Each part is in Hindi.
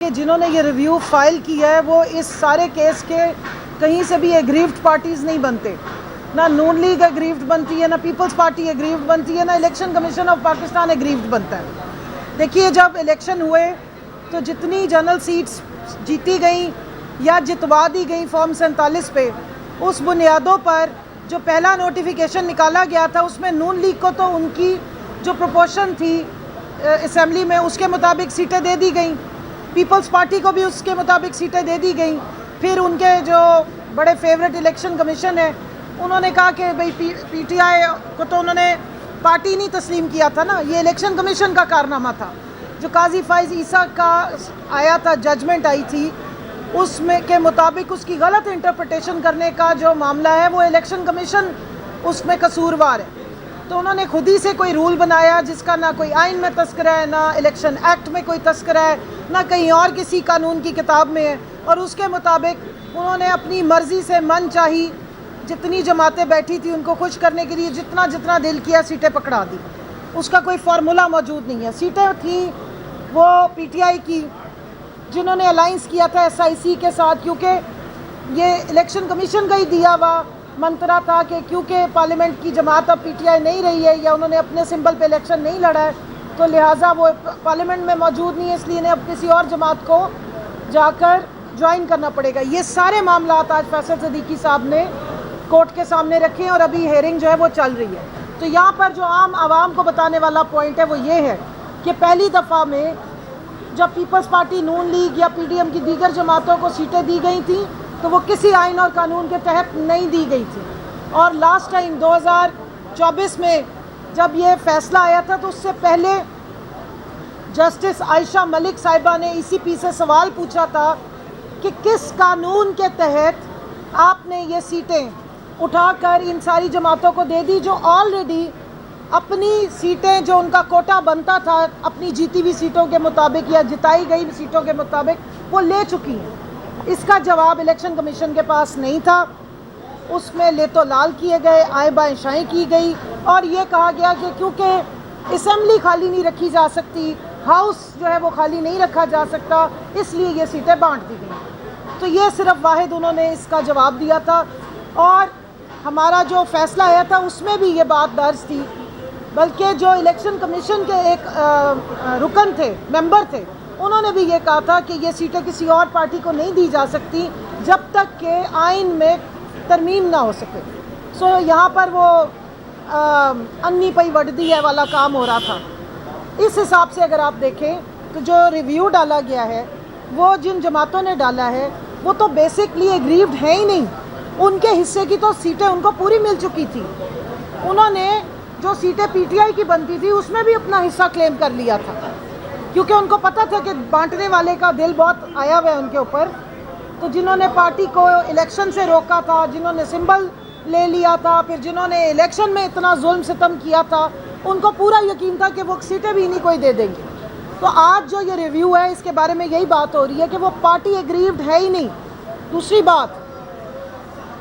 कि जिन्होंने ये रिव्यू फाइल किया है वो इस सारे केस के कहीं से भी एग्रीव्ड पार्टीज नहीं बनते। ना नून लीग एग्रीव्ड बनती है, ना पीपल्स पार्टी एग्रीव्ड बनती है, ना election commission of Pakistan aggrieved बनता है। देखिए, जब इलेक्शन हुए तो जितनी जनरल सीट्स जीती गई या जितवा दी गई फॉर्म 47 पे, उस बुनियादों पर जो पहला नोटिफिकेशन निकाला गया था उसमें नून लीग को तो उनकी जो प्रोपोर्शन थी असेंबली में उसके मुताबिक सीटें दे दी गई, पीपल्स पार्टी को भी उसके मुताबिक सीटें दे दी गई। फिर उनके जो बड़े फेवरेट इलेक्शन कमीशन है उन्होंने कहा कि भाई पीटीआई को तो उन्होंने पार्टी नहीं तस्लीम किया था ना, ये इलेक्शन कमीशन का कारनामा था। जो काजी फाइज ईसा का आया था, जजमेंट आई थी, उसमें के मुताबिक उसकी गलत इंटरप्रिटेशन करने का जो मामला है वो इलेक्शन कमीशन उसमें कसूरवार है। तो उन्होंने खुद ही से कोई रूल बनाया जिसका ना कोई आइन में तस्करा है, ना इलेक्शन एक्ट में कोई तस्करा है, ना कहीं और किसी कानून की किताब में है, और उसके मुताबिक उन्होंने अपनी मर्ज़ी से मन चाही जितनी जमातें बैठी थी उनको खुश करने के लिए जितना जितना दिल किया सीटें पकड़ा दी। उसका कोई फार्मूला मौजूद नहीं है। सीटें थी वो पीटीआई की जिन्होंने अलाइंस किया था एसआईसी के साथ, क्योंकि ये इलेक्शन कमीशन का ही दिया हुआ मंत्रा था कि क्योंकि पार्लियामेंट की जमात अब पीटीआई नहीं रही है या उन्होंने अपने सिंबल पे इलेक्शन नहीं लड़ा है तो लिहाजा वो पार्लियामेंट में मौजूद नहीं है, इसलिए इन्हें अब किसी और जमात को जाकर ज्वाइन करना पड़ेगा। ये सारे मामला आज फैसल सिद्दीकी साहब ने कोर्ट के सामने रखे हैं और अभी हेयरिंग जो है वो चल रही है। तो यहाँ पर जो आम आवाम को बताने वाला पॉइंट है वो ये है कि पहली दफ़ा में जब पीपल्स पार्टी, नून लीग या पीडीएम की दीगर जमातों को सीटें दी गई थी तो वो किसी आइन और कानून के तहत नहीं दी गई थी। और लास्ट टाइम 2024 में जब ये फैसला आया था तो उससे पहले जस्टिस आयशा मलिक साहिबा ने ईसीपी से सवाल पूछा था कि किस कानून के तहत आपने ये सीटें उठाकर इन सारी जमातों को दे दी जो ऑलरेडी अपनी सीटें, जो उनका कोटा बनता था अपनी जीती हुई सीटों के मुताबिक या जिताई गई सीटों के मुताबिक, वो ले चुकी हैं। इसका जवाब इलेक्शन कमीशन के पास नहीं था। उसमें ले तो लाल किए गए, आए बाएँ शाएँ की गई और ये कहा गया कि क्योंकि असेंबली खाली नहीं रखी जा सकती, हाउस जो है वो खाली नहीं रखा जा सकता, इसलिए ये सीटें बांट दी गई। तो ये सिर्फ वाहिद उन्होंने इसका जवाब दिया था और हमारा जो फैसला आया था उसमें भी ये बात दर्ज थी। बल्कि जो इलेक्शन कमीशन के एक रुकन थे, मेंबर थे, उन्होंने भी ये कहा था कि ये सीटें किसी और पार्टी को नहीं दी जा सकती जब तक कि आइन में तरमीम ना हो सके। सो यहाँ पर वो अन्नी पई वड्डी है वाला काम हो रहा था। इस हिसाब से अगर आप देखें तो जो रिव्यू डाला गया है वो जिन जमातों ने डाला है वो तो बेसिकली एग्रीव्ड है ही नहीं। उनके हिस्से की तो सीटें उनको पूरी मिल चुकी थी। उन्होंने जो सीटें पीटीआई की बनती थी उसमें भी अपना हिस्सा क्लेम कर लिया था, क्योंकि उनको पता था कि बांटने वाले का दिल बहुत आया हुआ है उनके ऊपर। तो जिन्होंने पार्टी को इलेक्शन से रोका था, जिन्होंने सिंबल ले लिया था, फिर जिन्होंने इलेक्शन में इतना जुल्म सितम किया था, उनको पूरा यकीन था कि वो सीटें भी नहीं कोई दे देंगे। तो आज जो ये रिव्यू है इसके बारे में यही बात हो रही है कि वो पार्टी एग्रीव्ड है ही नहीं। दूसरी बात,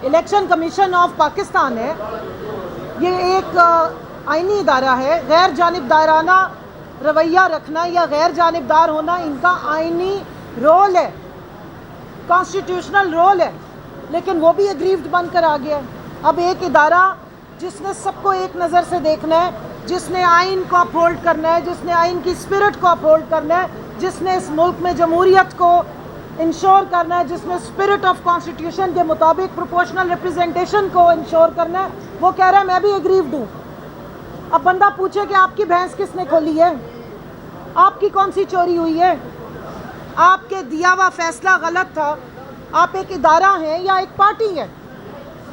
इलेक्शन कमीशन ऑफ पाकिस्तान है, ये एक आईनी इदारा है। गैर जानिबदाराना रवैया रखना या गैर जानिबदार होना इनका आईनी रोल है, कॉन्स्टिट्यूशनल रोल है, लेकिन वो भी एग्रीव्ड बनकर आ गया। अब एक इदारा जिसने सबको एक नज़र से देखना है, जिसने आइन को अपहोल्ड करना है, जिसने आइन की स्पिरिट को अपहोल्ड करना है, जिसने इस मुल्क में जमहूरियत को इंश्योर करना है, जिसने स्पिरिट ऑफ कॉन्स्टिट्यूशन के मुताबिक प्रोपोर्शनल रिप्रेजेंटेशन को इंश्योर करना है, वो कह रहा है मैं भी एग्रीव्ड हूँ। अब बंदा पूछे कि आपकी भैंस किसने खोली है, आपकी कौन सी चोरी हुई है, आपके दिया हुआ फैसला गलत था, आप एक इदारा हैं या एक पार्टी है।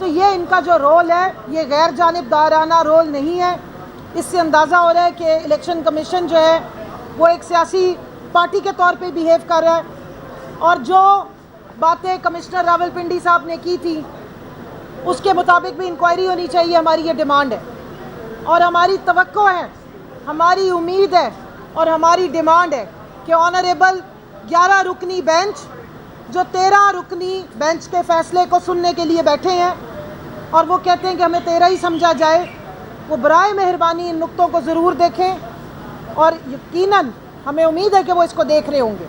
तो ये इनका जो रोल है ये गैर जानिबदाराना रोल नहीं है। इससे अंदाज़ा हो रहा है कि इलेक्शन कमीशन जो है वो एक सियासी पार्टी के तौर पे बिहेव कर रहा है। और जो बातें कमिश्नर रावलपिंडी साहब ने की थी उसके मुताबिक भी इंक्वायरी होनी चाहिए, हमारी ये डिमांड है और हमारी तवक्को है, हमारी उम्मीद है और हमारी डिमांड है कि ऑनरेबल 11 रुकनी बेंच जो 13 रुकनी बेंच के फैसले को सुनने के लिए बैठे हैं और वो कहते हैं कि हमें 13 ही समझा जाए, वो बराए मेहरबानी इन नुक्तों को ज़रूर देखें और यकीनन हमें उम्मीद है कि वो इसको देख रहे होंगे।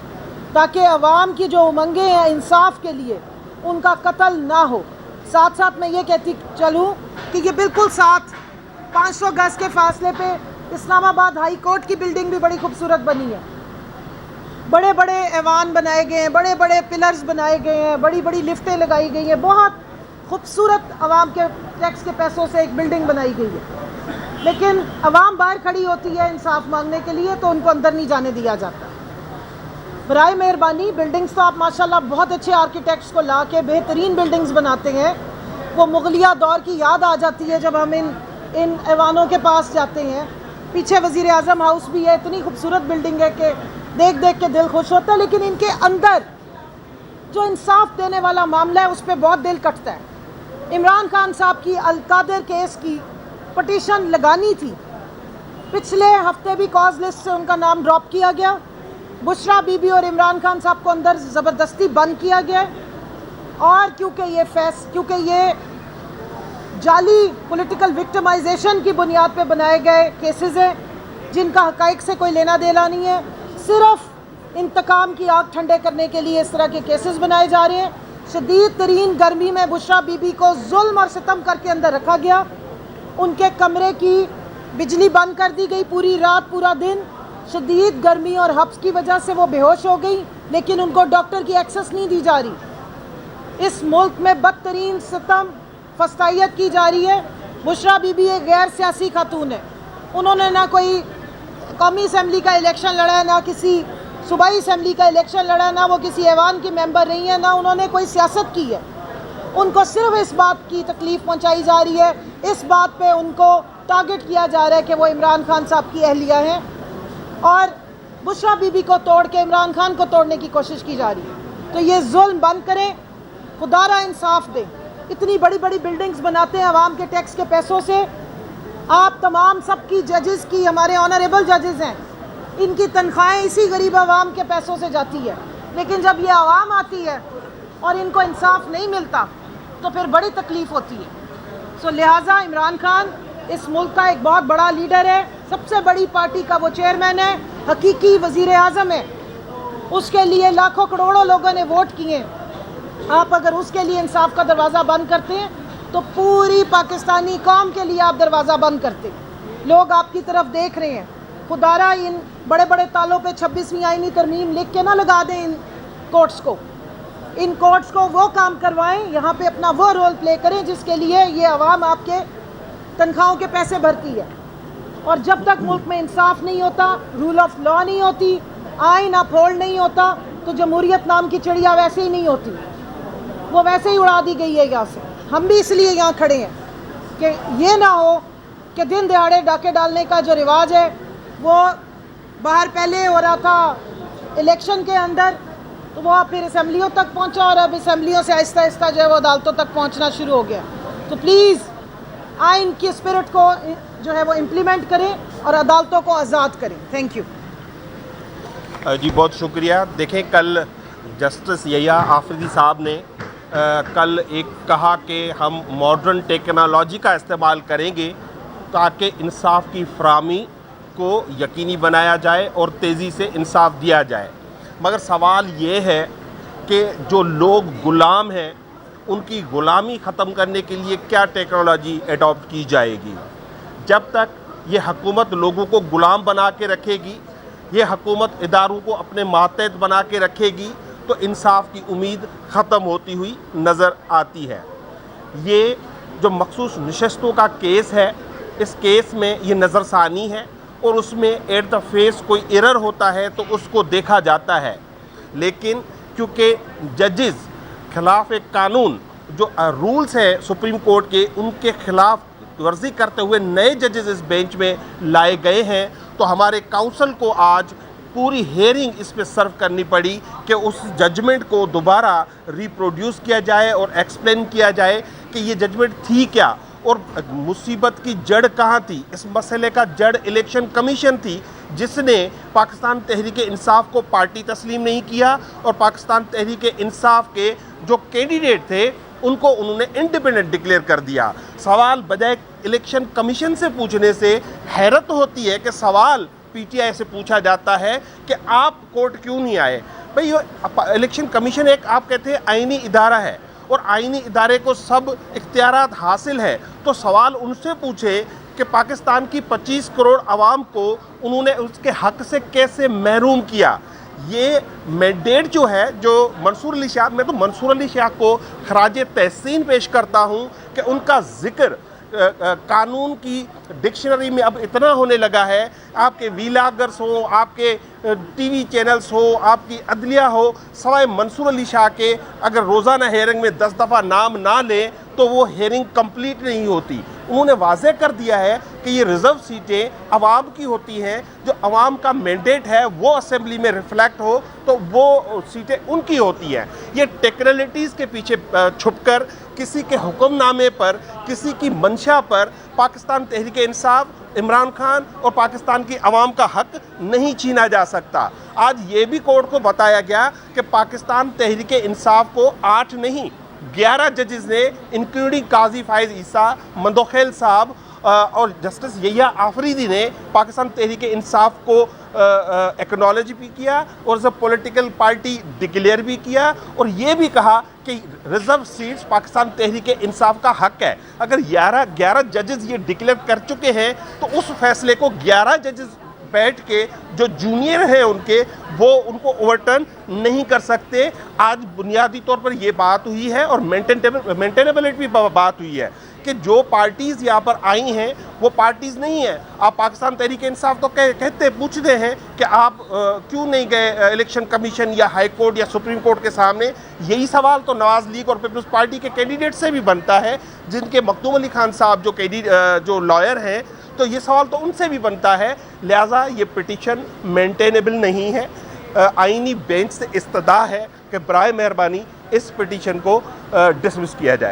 ताकि अवाम की जो उमंगें हैं इंसाफ के लिए उनका कत्ल ना हो। साथ साथ मैं ये कहती चलूँ कि ये बिल्कुल साथ 500 गज के फासले पे इस्लामाबाद हाई कोर्ट की बिल्डिंग भी बड़ी खूबसूरत बनी है। बड़े बड़े ऐवान बनाए गए हैं, बड़े बड़े पिलर्स बनाए गए हैं, बड़ी बड़ी लिफ्टें लगाई गई हैं, बहुत खूबसूरत अवाम के टैक्स के पैसों से एक बिल्डिंग बनाई गई है। लेकिन अवाम बाहर खड़ी होती है इंसाफ मांगने के लिए तो उनको अंदर नहीं जाने दिया जाता। बराए मेहरबानी, बिल्डिंग्स तो आप माशाल्लाह बहुत अच्छे आर्किटेक्ट्स को ला के बेहतरीन बिल्डिंग्स बनाते हैं। वो मुगलिया दौर की याद आ जाती है जब हम इन ऐवानों के पास जाते हैं। पीछे वज़ीर आज़म हाउस भी है, इतनी खूबसूरत बिल्डिंग है कि देख देख के दिल खुश होता है। लेकिन इनके अंदर जो इंसाफ देने वाला मामला है उस पर बहुत दिल कटता है। इमरान खान साहब की अलकादर केस की पटिशन लगानी थी, पिछले हफ्ते भी कॉज लिस्ट से उनका नाम ड्रॉप किया गया। बुशरा बीबी और इमरान खान साहब को अंदर ज़बरदस्ती बंद किया गया। और क्योंकि ये जाली पॉलिटिकल विक्टिमाइजेशन की बुनियाद पे बनाए गए केसेस हैं जिनका हक़ाइक़ से कोई लेना देना नहीं है, सिर्फ इंतकाम की आग ठंडे करने के लिए इस तरह के केसेस बनाए जा रहे हैं। शदीद तरीन गर्मी में बुशरा बीबी को जुल्म और सितम करके अंदर रखा गया। उनके कमरे की बिजली बंद कर दी गई पूरी रात पूरा दिन। शदीद गर्मी और हब्स की वजह से वो बेहोश हो गई, लेकिन उनको डॉक्टर की एक्सेस नहीं दी जा रही। इस मुल्क में बदतरीन सितम फस्तायत की जा रही है। बुशरा बीबी एक गैर सियासी खातून है। उन्होंने ना कोई कौमी असम्बली का इलेक्शन लड़ा है, ना किसी सूबाई असम्बली का इलेक्शन लड़ा है, ना वो किसी ऐवान की मेंबर रही है, ना उन्होंने कोई सियासत की है। उनको सिर्फ इस बात की तकलीफ़ पहुंचाई जा रही है, इस बात पे उनको टारगेट किया जा रहा है कि वो इमरान खान साहब की अहलिया हैं और बुशरा बीबी को तोड़ के इमरान खान को तोड़ने की कोशिश की जा रही है। तो ये जुल्म बंद करें, खुदारा इंसाफ दें। इतनी बड़ी बड़ी बिल्डिंग्स बनाते हैं आवाम के टैक्स के पैसों से। आप तमाम सबकी जजेस की, हमारे ऑनरेबल जजेस हैं, इनकी तनख्वाहें इसी गरीब आवाम के पैसों से जाती है। लेकिन जब ये आवाम आती है और इनको इंसाफ नहीं मिलता तो फिर बड़ी तकलीफ़ होती है। सो लिहाजा इमरान खान इस मुल्क का एक बहुत बड़ा लीडर है, सबसे बड़ी पार्टी का वो चेयरमैन है, हकीकी वज़ीर आज़म है। उसके लिए लाखों करोड़ों लोगों ने वोट किए। आप अगर उसके लिए इंसाफ का दरवाज़ा बंद करते हैं तो पूरी पाकिस्तानी कौम के लिए आप दरवाज़ा बंद करते। लोग आपकी तरफ देख रहे हैं। खुदारा इन बड़े बड़े तालों पे 26वीं आईनी तरमीम लिख के ना लगा दें इन कोर्ट्स को वो काम करवाएं, यहाँ पे अपना वो रोल प्ले करें जिसके लिए ये आवाम आपके तनख्वाहों के पैसे भरती है। और जब तक मुल्क में इंसाफ नहीं होता, रूल ऑफ लॉ नहीं होती, आइन अपहोल्ड नहीं होता, तो जमहूरियत नाम की चिड़िया वैसे ही नहीं होती, वो वैसे ही उड़ा दी गई है यहाँ से। हम भी इसलिए यहाँ खड़े हैं कि ये ना हो कि दिन दिहाड़े डाके डालने का जो रिवाज है वो बाहर पहले हो रहा था इलेक्शन के अंदर, तो वो फिर असम्बलियों तक पहुँचा और अब असम्बलियों से आहिस्ता आहिस्ता जो है वो अदालतों तक पहुँचना शुरू हो गया। तो प्लीज़ आइन की स्पिरिट को जो है वो इम्प्लीमेंट करें और अदालतों को आज़ाद करें। थैंक यू जी, बहुत शुक्रिया। देखें, कल जस्टिस यहिया आफरीदी साहब ने कल एक कहा कि हम मॉडर्न टेक्नोलॉजी का इस्तेमाल करेंगे ताकि इंसाफ की फराहमी को यकीनी बनाया जाए और तेज़ी से इंसाफ दिया जाए। मगर सवाल ये है कि जो लोग गुलाम हैं उनकी ग़ुलामी ख़त्म करने के लिए क्या टेक्नोलॉजी एडॉप्ट की जाएगी। जब तक ये हुकूमत लोगों को ग़ुलाम बना के रखेगी, ये हुकूमत इदारों को अपने मातहत बना के रखेगी, तो इंसाफ की उम्मीद ख़त्म होती हुई नज़र आती है। ये जो मखसूस नशस्तों का केस है, इस केस में ये नज़रसानी है और उसमें एट द फेस कोई एरर होता है तो उसको देखा जाता है। लेकिन क्योंकि जजेस खिलाफ एक कानून जो रूल्स है सुप्रीम कोर्ट के, उनके खिलाफ वर्जी करते हुए नए जजेस इस बेंच में लाए गए हैं, तो हमारे काउंसिल को आज पूरी हेयरिंग इस पे सर्व करनी पड़ी कि उस जजमेंट को दोबारा रिप्रोड्यूस किया जाए और एक्सप्लेन किया जाए कि ये जजमेंट थी क्या और मुसीबत की जड़ कहाँ थी। इस मसले का जड़ इलेक्शन कमीशन थी, जिसने पाकिस्तान तहरीक इंसाफ को पार्टी तस्लीम नहीं किया और पाकिस्तान तहरीक इंसाफ के जो कैंडिडेट थे उनको उन्होंने इंडिपेंडेंट डिक्लेयर कर दिया। सवाल बजाय इलेक्शन कमीशन से पूछने से हैरत होती है कि सवाल पीटीआई से पूछा जाता है कि आप कोर्ट क्यों नहीं आए। भाई ये इलेक्शन कमीशन एक आप कहते हैं आईनी इदारा है और आईनी इदारे को सब इख्तियारात हासिल है, तो सवाल उनसे पूछे कि पाकिस्तान की 25 करोड़ आवाम को उन्होंने उसके हक से कैसे महरूम किया। ये मैंडेट जो है, जो मंसूर अली शाह, मैं तो मंसूर अली शाह को खराज तहसीन पेश करता हूँ कि उनका जिक्र कानून की डिक्शनरी में अब इतना होने लगा है। आपके वीलागर्स हो, आपके टीवी चैनल्स हो, आपकी अदलिया हो, सवाए मंसूर अली शाह के अगर रोज़ाना हेयरिंग में 10 दफ़ा नाम ना लें तो वो हेयरिंग कंप्लीट नहीं होती। उन्होंने वाज़े कर दिया है कि ये रिज़र्व सीटें अवाम की होती हैं, जो अवाम का मैंडेट है वो असेंबली में रिफ्लेक्ट हो तो वो सीटें उनकी होती हैं। ये टेक्निकलिटीज़ के पीछे छुपकर किसी के हुक्मनामे पर, किसी की मंशा पर पाकिस्तान तहरीक इंसाफ, इमरान खान और पाकिस्तान की आवाम का हक नहीं छीना जा सकता। आज ये भी कोर्ट को बताया गया कि पाकिस्तान तहरीक इंसाफ को 8 नहीं 11 जजेस ने, इंक्लूडिंग काजी फाइज ईसा, मंदोखेल साहब और जस्टिस यहिया आफरीदी ने पाकिस्तान तहरीक इंसाफ को एक्नॉलेज भी किया और as a political party declare भी किया और ये भी कहा कि रिजर्व सीट्स पाकिस्तान तहरीक इंसाफ का हक है। अगर 11 जजेस ये डिक्लेयर कर चुके हैं तो उस फैसले को 11 जजेस बैठ के जो जूनियर हैं उनके, वो उनको ओवरटर्न नहीं कर सकते। आज बुनियादी तौर पर ये बात हुई है और मेंटेनेबिलिटी भी बात हुई है कि जो पार्टीज़ यहाँ पर आई हैं वो पार्टीज़ नहीं है। आप पाकिस्तान तहरीक इंसाफ तो कहते पूछते हैं कि आप क्यों नहीं गए इलेक्शन कमीशन या हाई कोर्ट या सुप्रीम कोर्ट के सामने। यही सवाल तो नवाज़ लीग और पीपल्स पार्टी के कैंडिडेट से भी बनता है, जिनके मखदूम अली खान साहब जो लॉयर हैं, तो ये सवाल तो उनसे भी बनता है। लिहाजा ये पिटीशन मेंटेनेबल नहीं है। आईनी बेंच से इस्तदा है कि बराए मेहरबानी इस पिटीशन को डिसमिस किया जाए।